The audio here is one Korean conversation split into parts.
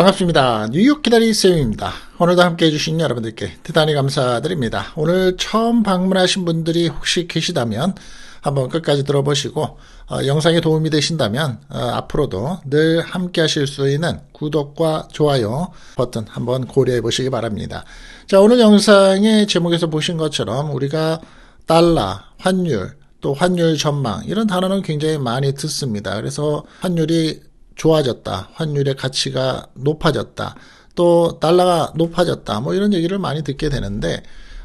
반갑습니다. 뉴욕 기다리 쌤입니다. 오늘도 함께 해주신 여러분들께 대단히 감사드립니다. 오늘 처음 방문하신 분들이 혹시 계시다면 한번 끝까지 들어보시고 영상에 도움이 되신다면 앞으로도 늘 함께 하실 수 있는 구독과 좋아요 버튼 한번 고려해 보시기 바랍니다. 자, 오늘 영상의 제목에서 보신 것처럼 우리가 달러, 환율, 또 환율 전망 이런 단어는 굉장히 많이 듣습니다. 그래서 환율이 좋아졌다, 환율의 가치가 높아졌다, 또 달러가 높아졌다, 뭐 이런 얘기를 많이 듣게 되는데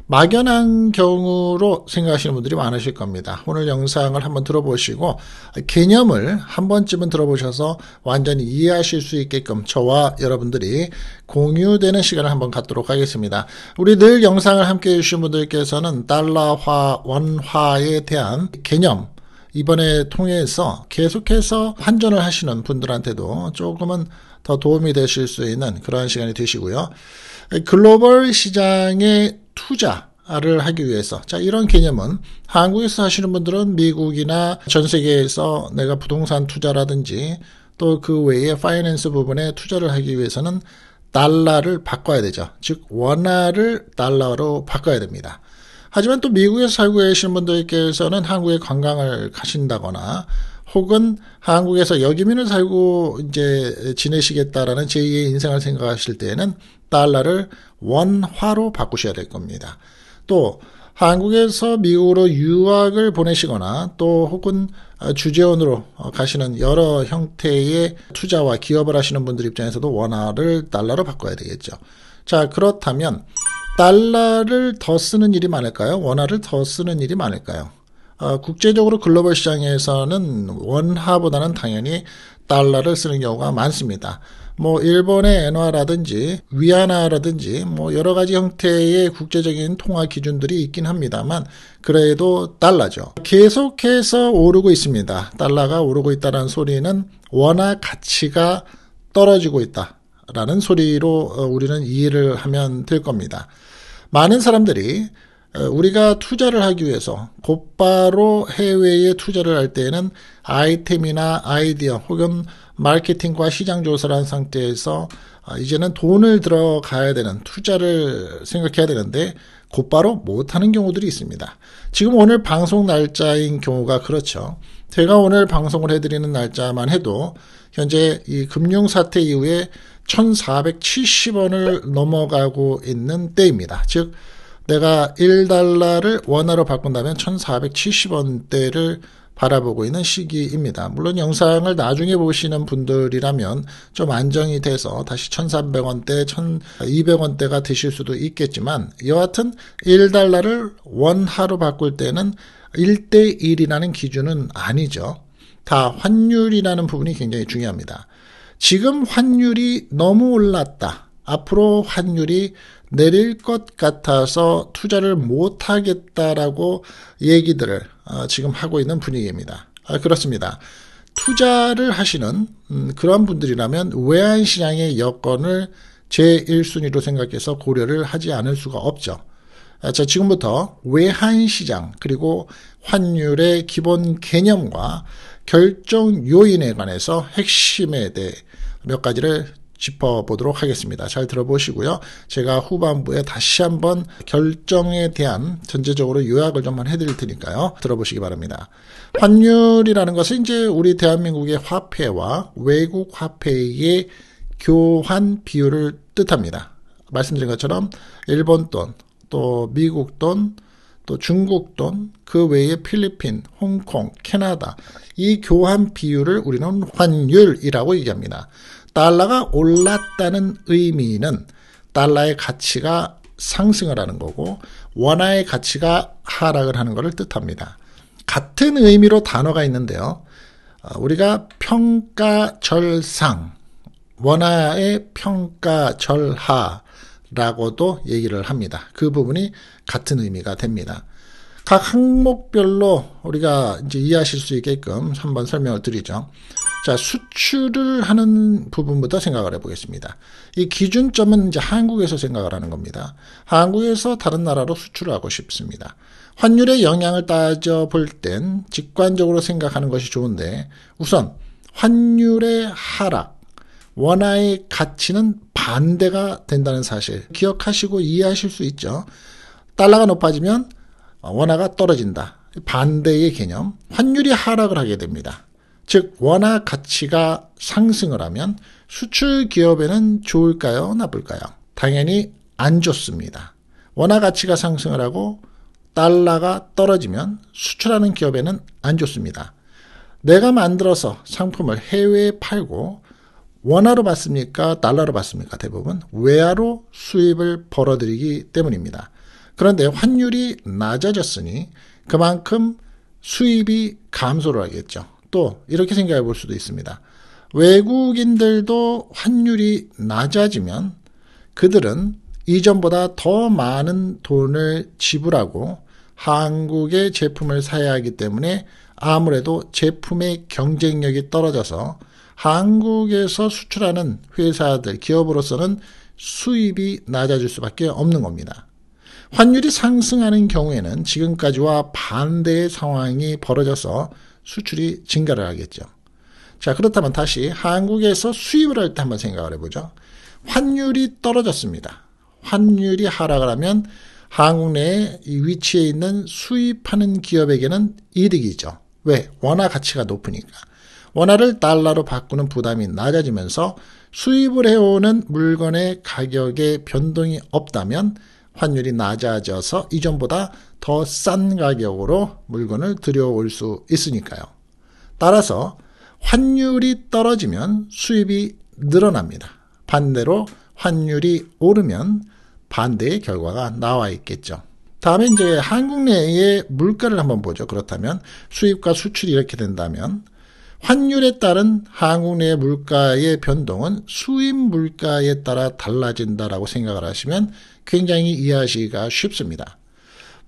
막연한 경우로 생각하시는 분들이 많으실 겁니다. 오늘 영상을 한번 들어보시고 개념을 한 번쯤은 들어보셔서 완전히 이해하실 수 있게끔 저와 여러분들이 공유되는 시간을 한번 갖도록 하겠습니다. 우리 늘 영상을 함께 해주신 분들께서는 달러화, 원화에 대한 개념 이번에 통해서 계속해서 환전을 하시는 분들한테도 조금은 더 도움이 되실 수 있는 그러한 시간이 되시고요. 글로벌 시장에 투자를 하기 위해서, 자, 이런 개념은 한국에서 하시는 분들은 미국이나 전 세계에서 내가 부동산 투자라든지 또 그 외에 파이낸스 부분에 투자를 하기 위해서는 달러를 바꿔야 되죠. 즉 원화를 달러로 바꿔야 됩니다. 하지만 또 미국에서 살고 계시는 분들께서는 한국에 관광을 가신다거나 혹은 한국에서 여기민을 살고 이제 지내시겠다라는 제2의 인생을 생각하실 때에는 달러를 원화로 바꾸셔야 될 겁니다. 또 한국에서 미국으로 유학을 보내시거나 또 혹은 주재원으로 가시는 여러 형태의 투자와 기업을 하시는 분들 입장에서도 원화를 달러로 바꿔야 되겠죠. 자, 그렇다면 달러를 더 쓰는 일이 많을까요? 원화를 더 쓰는 일이 많을까요? 국제적으로 글로벌 시장에서는 원화보다는 당연히 달러를 쓰는 경우가 많습니다. 뭐 일본의 엔화라든지 위안화라든지 뭐 여러 가지 형태의 국제적인 통화 기준들이 있긴 합니다만 그래도 달러죠. 계속해서 오르고 있습니다. 달러가 오르고 있다는 소리는 원화 가치가 떨어지고 있다 라는 소리로 우리는 이해를 하면 될 겁니다. 많은 사람들이 우리가 투자를 하기 위해서 곧바로 해외에 투자를 할 때에는 아이템이나 아이디어 혹은 마케팅과 시장 조사를 한 상태에서 이제는 돈을 들어가야 되는 투자를 생각해야 되는데 곧바로 못하는 경우들이 있습니다. 지금 오늘 방송 날짜인 경우가 그렇죠. 제가 오늘 방송을 해드리는 날짜만 해도 현재 이 금융사태 이후에 1470원을 넘어가고 있는 때입니다. 즉 내가 1달러를 원화로 바꾼다면 1470원대를 바라보고 있는 시기입니다. 물론 영상을 나중에 보시는 분들이라면 좀 안정이 돼서 다시 1300원대, 1200원대가 되실 수도 있겠지만 여하튼 1달러를 원화로 바꿀 때는 1대1이라는 기준은 아니죠. 다 환율이라는 부분이 굉장히 중요합니다. 지금 환율이 너무 올랐다. 앞으로 환율이 내릴 것 같아서 투자를 못하겠다라고 얘기들을 지금 하고 있는 분위기입니다. 그렇습니다. 투자를 하시는 그런 분들이라면 외환시장의 여건을 제1순위로 생각해서 고려를 하지 않을 수가 없죠. 자, 지금부터 외환시장 그리고 환율의 기본 개념과 결정 요인에 관해서 핵심에 대해 몇 가지를 짚어보도록 하겠습니다. 잘 들어보시고요. 제가 후반부에 다시 한번 결정에 대한 전체적으로 요약을 좀 해드릴 테니까요. 들어보시기 바랍니다. 환율이라는 것은 이제 우리 대한민국의 화폐와 외국 화폐의 교환 비율을 뜻합니다. 말씀드린 것처럼 일본 돈, 또 미국 돈, 또 중국 돈, 그 외에 필리핀, 홍콩, 캐나다 이 교환 비율을 우리는 환율이라고 얘기합니다. 달러가 올랐다는 의미는 달러의 가치가 상승을 하는 거고 원화의 가치가 하락을 하는 것을 뜻합니다. 같은 의미로 단어가 있는데요. 우리가 평가절상, 원화의 평가절하라고도 얘기를 합니다. 그 부분이 같은 의미가 됩니다. 각 항목별로 우리가 이제 이해하실 수 있게끔 한번 설명을 드리죠. 자, 수출을 하는 부분부터 생각을 해보겠습니다. 이 기준점은 이제 한국에서 생각을 하는 겁니다. 한국에서 다른 나라로 수출을 하고 싶습니다. 환율의 영향을 따져볼 땐 직관적으로 생각하는 것이 좋은데 우선 환율의 하락, 원화의 가치는 반대가 된다는 사실 기억하시고 이해하실 수 있죠. 달러가 높아지면 원화가 떨어진다. 반대의 개념. 환율이 하락을 하게 됩니다. 즉 원화 가치가 상승을 하면 수출 기업에는 좋을까요? 나쁠까요? 당연히 안 좋습니다. 원화 가치가 상승을 하고 달러가 떨어지면 수출하는 기업에는 안 좋습니다. 내가 만들어서 상품을 해외에 팔고 원화로 받습니까? 달러로 받습니까? 대부분 외화로 수입을 벌어들이기 때문입니다. 그런데 환율이 낮아졌으니 그만큼 수입이 감소를 하겠죠. 또 이렇게 생각해 볼 수도 있습니다. 외국인들도 환율이 낮아지면 그들은 이전보다 더 많은 돈을 지불하고 한국의 제품을 사야 하기 때문에 아무래도 제품의 경쟁력이 떨어져서 한국에서 수출하는 회사들, 기업으로서는 수입이 낮아질 수밖에 없는 겁니다. 환율이 상승하는 경우에는 지금까지와 반대의 상황이 벌어져서 수출이 증가를 하겠죠. 자, 그렇다면 다시 한국에서 수입을 할 때 한번 생각을 해보죠. 환율이 떨어졌습니다. 환율이 하락을 하면 한국 내에 이 위치에 있는 수입하는 기업에게는 이득이죠. 왜? 원화 가치가 높으니까. 원화를 달러로 바꾸는 부담이 낮아지면서 수입을 해오는 물건의 가격에 변동이 없다면 환율이 낮아져서 이전보다 더 싼 가격으로 물건을 들여올 수 있으니까요. 따라서 환율이 떨어지면 수입이 늘어납니다. 반대로 환율이 오르면 반대의 결과가 나와 있겠죠. 다음에 이제 한국 내의 물가를 한번 보죠. 그렇다면 수입과 수출이 이렇게 된다면 환율에 따른 한국 내 물가의 변동은 수입 물가에 따라 달라진다라고 생각을 하시면 굉장히 이해하시기가 쉽습니다.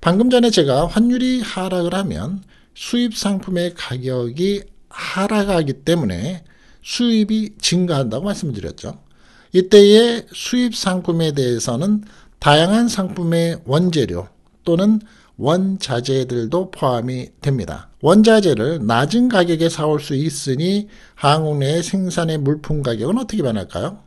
방금 전에 제가 환율이 하락을 하면 수입 상품의 가격이 하락하기 때문에 수입이 증가한다고 말씀을 드렸죠. 이때의 수입 상품에 대해서는 다양한 상품의 원재료 또는 원자재들도 포함이 됩니다. 원자재를 낮은 가격에 사올 수 있으니 한국 내 생산의 물품 가격은 어떻게 변할까요?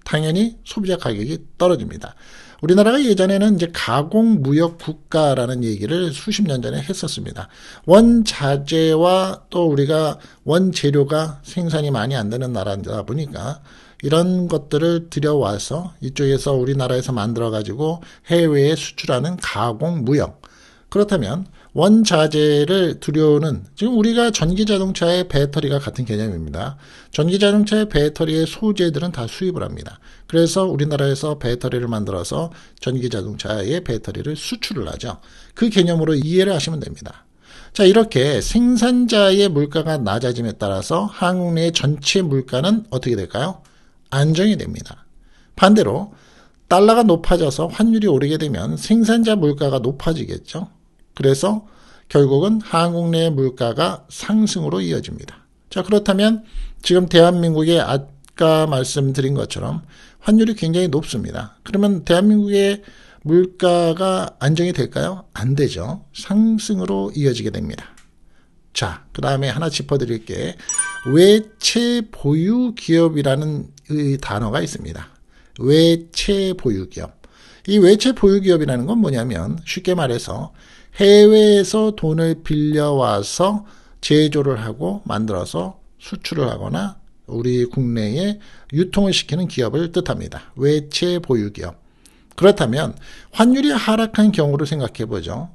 당연히 소비자 가격이 떨어집니다. 우리나라가 예전에는 이제 가공무역 국가라는 얘기를 수십 년 전에 했었습니다. 원자재와 또 우리가 원재료가 생산이 많이 안 되는 나라다 보니까 이런 것들을 들여와서 이쪽에서 우리나라에서 만들어가지고 해외에 수출하는 가공무역. 그렇다면 원자재를 들여오는, 지금 우리가 전기자동차의 배터리가 같은 개념입니다. 전기자동차의 배터리의 소재들은 다 수입을 합니다. 그래서 우리나라에서 배터리를 만들어서 전기자동차의 배터리를 수출을 하죠. 그 개념으로 이해를 하시면 됩니다. 자, 이렇게 생산자의 물가가 낮아짐에 따라서 한국 내의 전체 물가는 어떻게 될까요? 안정이 됩니다. 반대로 달러가 높아져서 환율이 오르게 되면 생산자 물가가 높아지겠죠. 그래서 결국은 한국 내 물가가 상승으로 이어집니다. 자, 그렇다면 지금 대한민국의 아까 말씀드린 것처럼 환율이 굉장히 높습니다. 그러면 대한민국의 물가가 안정이 될까요? 안 되죠. 상승으로 이어지게 됩니다. 자, 그 다음에 하나 짚어드릴게. 외채 보유 기업이라는 이 단어가 있습니다. 외채 보유 기업. 이 외채 보유 기업이라는 건 뭐냐면 쉽게 말해서 해외에서 돈을 빌려와서 제조를 하고 만들어서 수출을 하거나 우리 국내에 유통을 시키는 기업을 뜻합니다. 외채 보유 기업. 그렇다면 환율이 하락한 경우를 생각해 보죠.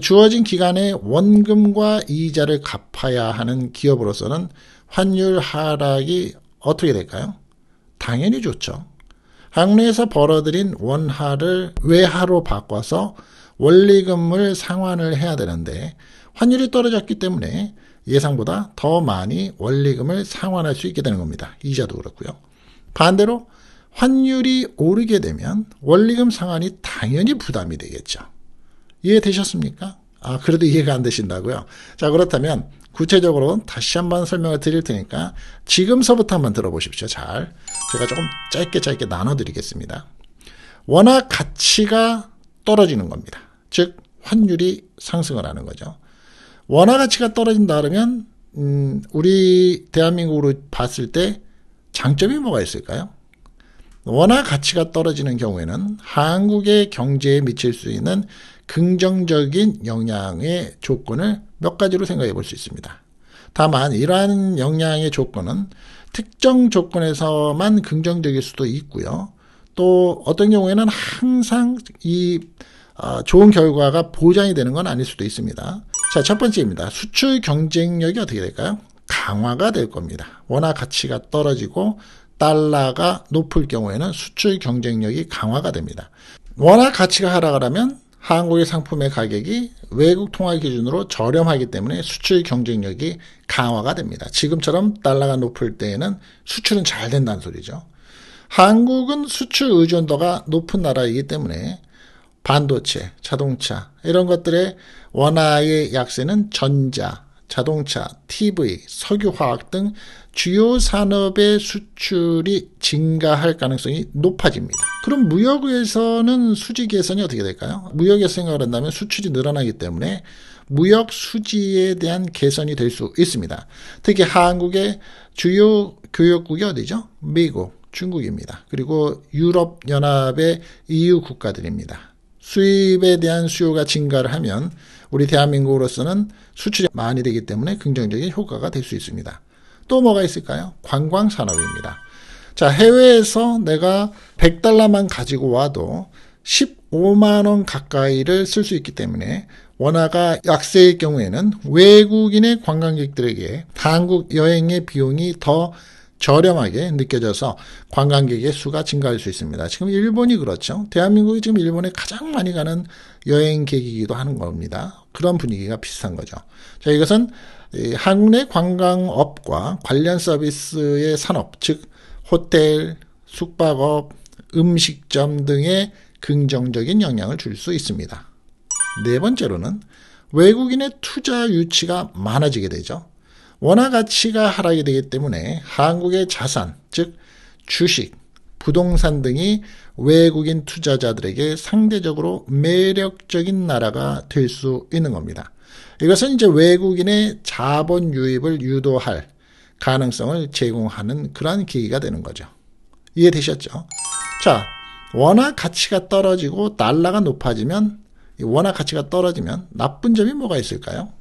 주어진 기간에 원금과 이자를 갚아야 하는 기업으로서는 환율 하락이 어떻게 될까요? 당연히 좋죠. 한국에서 벌어들인 원화를 외화로 바꿔서 원리금을 상환을 해야 되는데 환율이 떨어졌기 때문에 예상보다 더 많이 원리금을 상환할 수 있게 되는 겁니다. 이자도 그렇고요. 반대로 환율이 오르게 되면 원리금 상환이 당연히 부담이 되겠죠. 이해되셨습니까? 아, 그래도 이해가 안 되신다고요? 자, 그렇다면 구체적으로 다시 한번 설명을 드릴 테니까 지금서부터 한번 들어보십시오. 잘. 제가 조금 짧게 나눠드리겠습니다. 원화 가치가 떨어지는 겁니다. 즉 환율이 상승을 하는 거죠. 원화 가치가 떨어진다 그러면 우리 대한민국으로 봤을 때 장점이 뭐가 있을까요? 원화 가치가 떨어지는 경우에는 한국의 경제에 미칠 수 있는 긍정적인 영향의 조건을 몇 가지로 생각해 볼 수 있습니다. 다만 이러한 영향의 조건은 특정 조건에서만 긍정적일 수도 있고요. 또 어떤 경우에는 항상 이 좋은 결과가 보장이 되는 건 아닐 수도 있습니다. 자, 첫 번째입니다. 수출 경쟁력이 어떻게 될까요? 강화가 될 겁니다. 원화 가치가 떨어지고 달러가 높을 경우에는 수출 경쟁력이 강화가 됩니다. 원화 가치가 하락을 하면 한국의 상품의 가격이 외국 통화 기준으로 저렴하기 때문에 수출 경쟁력이 강화가 됩니다. 지금처럼 달러가 높을 때에는 수출은 잘 된다는 소리죠. 한국은 수출 의존도가 높은 나라이기 때문에 반도체, 자동차 이런 것들의 원화의 약세는 전자, 자동차, TV, 석유화학 등 주요 산업의 수출이 증가할 가능성이 높아집니다. 그럼 무역에서는 수지 개선이 어떻게 될까요? 무역에서 생각을 한다면 수출이 늘어나기 때문에 무역 수지에 대한 개선이 될 수 있습니다. 특히 한국의 주요 교역국이 어디죠? 미국, 중국입니다. 그리고 유럽연합의 EU 국가들입니다. 수입에 대한 수요가 증가를 하면 우리 대한민국으로서는 수출이 많이 되기 때문에 긍정적인 효과가 될 수 있습니다. 또 뭐가 있을까요? 관광산업입니다. 자, 해외에서 내가 100달러만 가지고 와도 15만 원 가까이를 쓸 수 있기 때문에 원화가 약세일 경우에는 외국인의 관광객들에게 한국 여행의 비용이 더 저렴하게 느껴져서 관광객의 수가 증가할 수 있습니다. 지금 일본이 그렇죠. 대한민국이 지금 일본에 가장 많이 가는 여행객이기도 하는 겁니다. 그런 분위기가 비슷한 거죠. 자, 이것은 한국 내 관광업과 관련 서비스의 산업, 즉 호텔, 숙박업, 음식점 등의 긍정적인 영향을 줄 수 있습니다. 네 번째로는 외국인의 투자 유치가 많아지게 되죠. 원화 가치가 하락이 되기 때문에 한국의 자산, 즉 주식, 부동산 등이 외국인 투자자들에게 상대적으로 매력적인 나라가 될 수 있는 겁니다. 이것은 이제 외국인의 자본 유입을 유도할 가능성을 제공하는 그러한 계기가 되는 거죠. 이해되셨죠? 자, 원화 가치가 떨어지고 달러가 높아지면, 원화 가치가 떨어지면 나쁜 점이 뭐가 있을까요?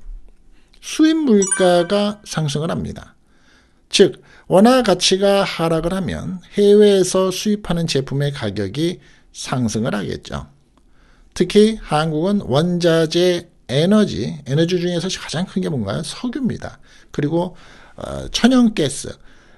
수입 물가가 상승을 합니다. 즉, 원화 가치가 하락을 하면 해외에서 수입하는 제품의 가격이 상승을 하겠죠. 특히 한국은 원자재, 에너지 중에서 가장 큰 게 뭔가요? 석유입니다. 그리고 천연가스,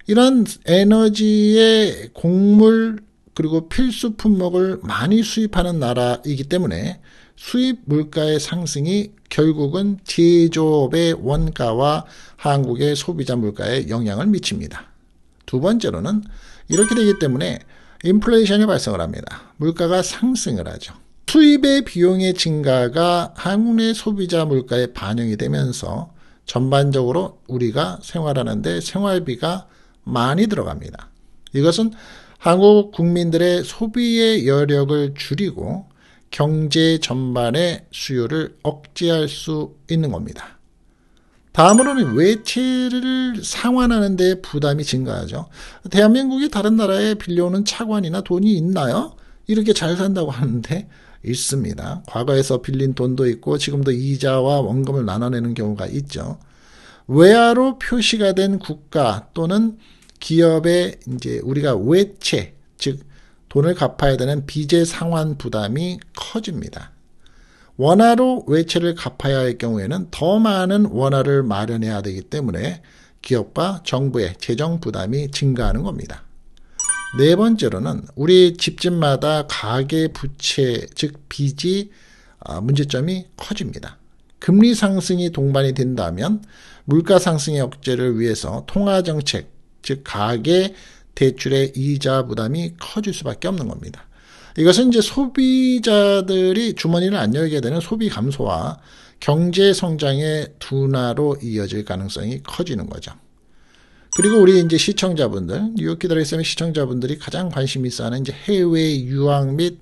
이런 에너지의 곡물 그리고 필수 품목을 많이 수입하는 나라이기 때문에 수입 물가의 상승이 결국은 제조업의 원가와 한국의 소비자 물가에 영향을 미칩니다. 두 번째로는 이렇게 되기 때문에 인플레이션이 발생을 합니다. 물가가 상승을 하죠. 수입의 비용의 증가가 한국 내 소비자 물가에 반영이 되면서 전반적으로 우리가 생활하는데 생활비가 많이 들어갑니다. 이것은 한국 국민들의 소비의 여력을 줄이고 경제 전반의 수요를 억제할 수 있는 겁니다. 다음으로는 외채를 상환하는 데 부담이 증가하죠. 대한민국이 다른 나라에 빌려오는 차관이나 돈이 있나요? 이렇게 잘 산다고 하는데 있습니다. 과거에서 빌린 돈도 있고 지금도 이자와 원금을 나눠내는 경우가 있죠. 외화로 표시가 된 국가 또는 기업의 이제 우리가 외채, 즉 돈을 갚아야 되는 비제 상환 부담이 커집니다. 원화로 외채를 갚아야 할 경우에는 더 많은 원화를 마련해야 되기 때문에 기업과 정부의 재정 부담이 증가하는 겁니다. 네 번째로는 우리 집집마다 가계 부채, 즉 빚이 문제점이 커집니다. 금리 상승이 동반이 된다면 물가 상승의 억제를 위해서 통화정책, 즉 가계 대출의 이자 부담이 커질 수밖에 없는 겁니다. 이것은 이제 소비자들이 주머니를 안 열게 되는 소비 감소와 경제 성장의 둔화로 이어질 가능성이 커지는 거죠. 그리고 우리 이제 시청자분들, 뉴욕 기다려 있으면 시청자분들이 가장 관심 있어 하는 이제 해외 유학 및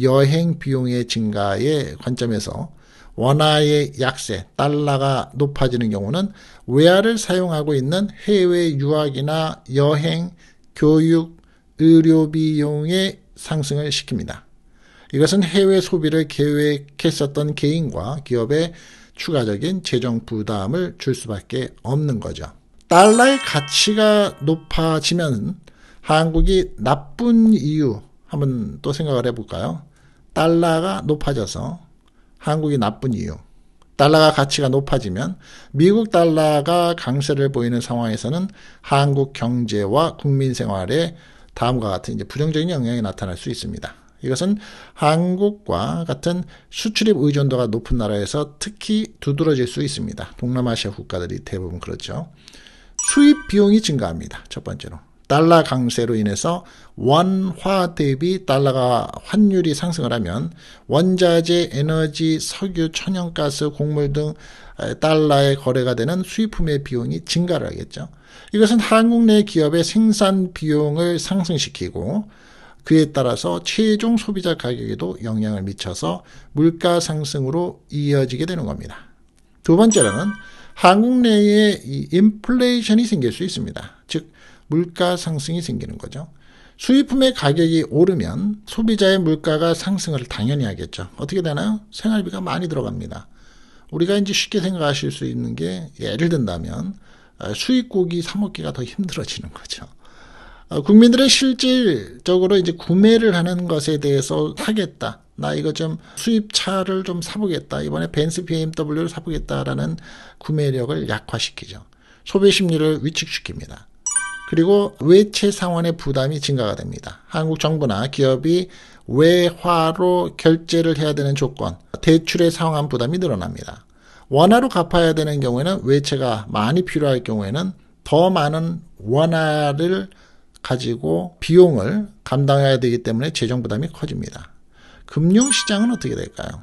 여행 비용의 증가의 관점에서 원화의 약세, 달러가 높아지는 경우는 외화를 사용하고 있는 해외 유학이나 여행 교육, 의료 비용의 상승을 시킵니다. 이것은 해외 소비를 계획했었던 개인과 기업에 추가적인 재정 부담을 줄 수밖에 없는 거죠. 달러의 가치가 높아지면 한국이 나쁜 이유 한번 또 생각을 해볼까요? 달러가 높아져서 한국이 나쁜 이유. 달러가 가치가 높아지면 미국 달러가 강세를 보이는 상황에서는 한국 경제와 국민 생활에 다음과 같은 이제 부정적인 영향이 나타날 수 있습니다. 이것은 한국과 같은 수출입 의존도가 높은 나라에서 특히 두드러질 수 있습니다. 동남아시아 국가들이 대부분 그렇죠. 수입 비용이 증가합니다. 첫 번째로. 달러 강세로 인해서 원화 대비 달러가 환율이 상승을 하면 원자재, 에너지, 석유, 천연가스, 곡물 등 달러의 거래가 되는 수입품의 비용이 증가를 하겠죠. 이것은 한국 내 기업의 생산 비용을 상승시키고 그에 따라서 최종 소비자 가격에도 영향을 미쳐서 물가 상승으로 이어지게 되는 겁니다. 두 번째로는 한국 내에 이 인플레이션이 생길 수 있습니다. 즉 물가 상승이 생기는 거죠. 수입품의 가격이 오르면 소비자의 물가가 상승을 당연히 하겠죠. 어떻게 되나요? 생활비가 많이 들어갑니다. 우리가 이제 쉽게 생각하실 수 있는 게 예를 든다면 수입고기 사 먹기가 더 힘들어지는 거죠. 국민들의 실질적으로 이제 구매를 하는 것에 대해서 하겠다. 나 이거 좀 수입차를 좀 사보겠다. 이번에 벤츠 BMW를 사보겠다라는 구매력을 약화시키죠. 소비 심리를 위축시킵니다. 그리고 외채 상환의 부담이 증가가 됩니다. 한국 정부나 기업이 외화로 결제를 해야 되는 조건, 대출의 상환 부담이 늘어납니다. 원화로 갚아야 되는 경우에는 외채가 많이 필요할 경우에는 더 많은 원화를 가지고 비용을 감당해야 되기 때문에 재정 부담이 커집니다. 금융시장은 어떻게 될까요?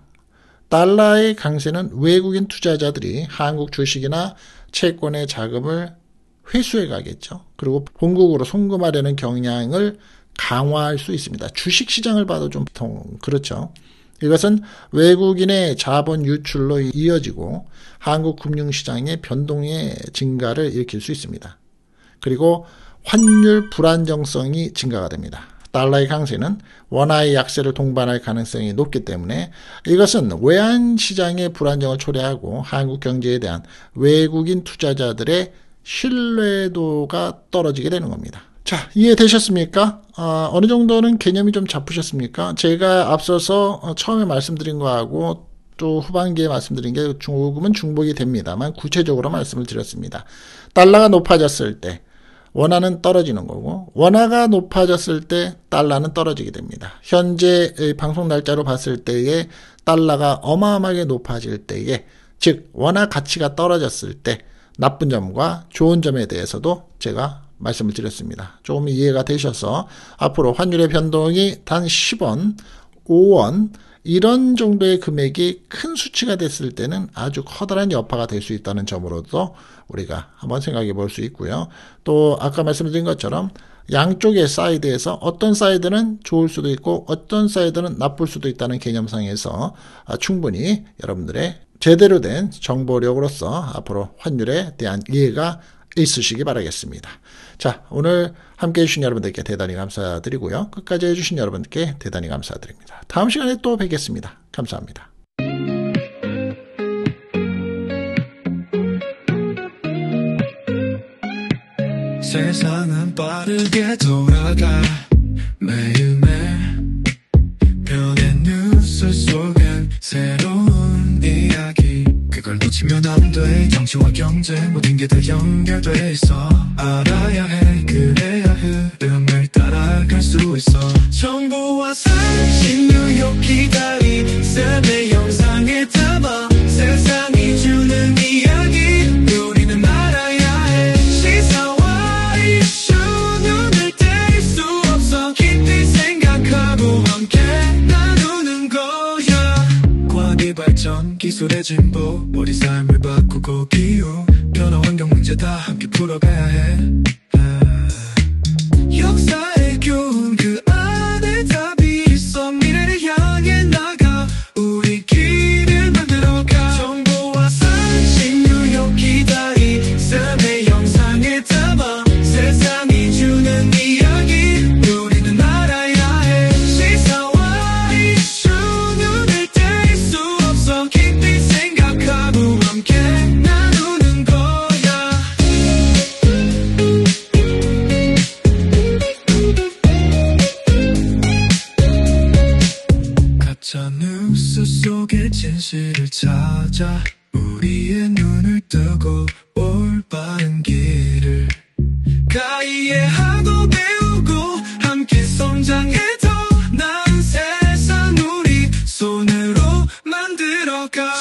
달러의 강세는 외국인 투자자들이 한국 주식이나 채권의 자금을 회수해 가겠죠. 그리고 본국으로 송금하려는 경향을 강화할 수 있습니다. 주식시장을 봐도 좀 그렇죠. 이것은 외국인의 자본 유출로 이어지고 한국 금융시장의 변동의 증가를 일으킬 수 있습니다. 그리고 환율 불안정성이 증가가 됩니다. 달러의 강세는 원화의 약세를 동반할 가능성이 높기 때문에 이것은 외환시장의 불안정을 초래하고 한국 경제에 대한 외국인 투자자들의 신뢰도가 떨어지게 되는 겁니다. 자, 이해되셨습니까? 어느 정도는 개념이 좀 잡히셨습니까? 제가 앞서서 처음에 말씀드린 거하고 또 후반기에 말씀드린 게 조금은 중복이 됩니다만 구체적으로 말씀을 드렸습니다. 달러가 높아졌을 때 원화는 떨어지는 거고 원화가 높아졌을 때 달러는 떨어지게 됩니다. 현재 방송 날짜로 봤을 때에 달러가 어마어마하게 높아질 때에 즉 원화 가치가 떨어졌을 때 나쁜 점과 좋은 점에 대해서도 제가 말씀을 드렸습니다. 조금 이해가 되셔서 앞으로 환율의 변동이 단 10원, 5원 이런 정도의 금액이 큰 수치가 됐을 때는 아주 커다란 여파가 될 수 있다는 점으로도 우리가 한번 생각해 볼 수 있고요. 또 아까 말씀드린 것처럼 양쪽의 사이드에서 어떤 사이드는 좋을 수도 있고 어떤 사이드는 나쁠 수도 있다는 개념상에서 충분히 여러분들의 제대로 된 정보력으로서 앞으로 환율에 대한 이해가 있으시기 바라겠습니다. 자, 오늘 함께 해주신 여러분들께 대단히 감사드리고요. 끝까지 해주신 여러분들께 대단히 감사드립니다. 다음 시간에 또 뵙겠습니다. 감사합니다. 세상은 빠르게 돌아가 매일매일 변의 뉴스 속엔 새로운 이야기 그걸 놓치면 안 돼 정치와 경제 모든 게 다 연결돼 있어 알아야 해 그래야 흐름을 따라갈 수 있어 정보와 상식 뉴욕 기다리 삶의 영상에 담아 세상이 주는 이야기 우리는 알아야 해 시사와 이슈 눈을 뗄 수 없어 깊이 생각하고 함께 나누는 거야 과학의 발전 기술의 진보 우리 삶을 바꾸고 기후 변화 환경 문제 다 함께 풀어가야 해 역사의 교훈 그 안에 답이 있어 미래를 향해 나가 우리 길을 만들어가 정보와 상식 뉴욕 기다리 삶의 영상에 담아 세상이 주는 이야기 진실을 찾아 우리의 눈을 뜨고 올바른 길을 이해하고 배우고 함께 성장해 더 나은 세상 우리 손으로 만들어가.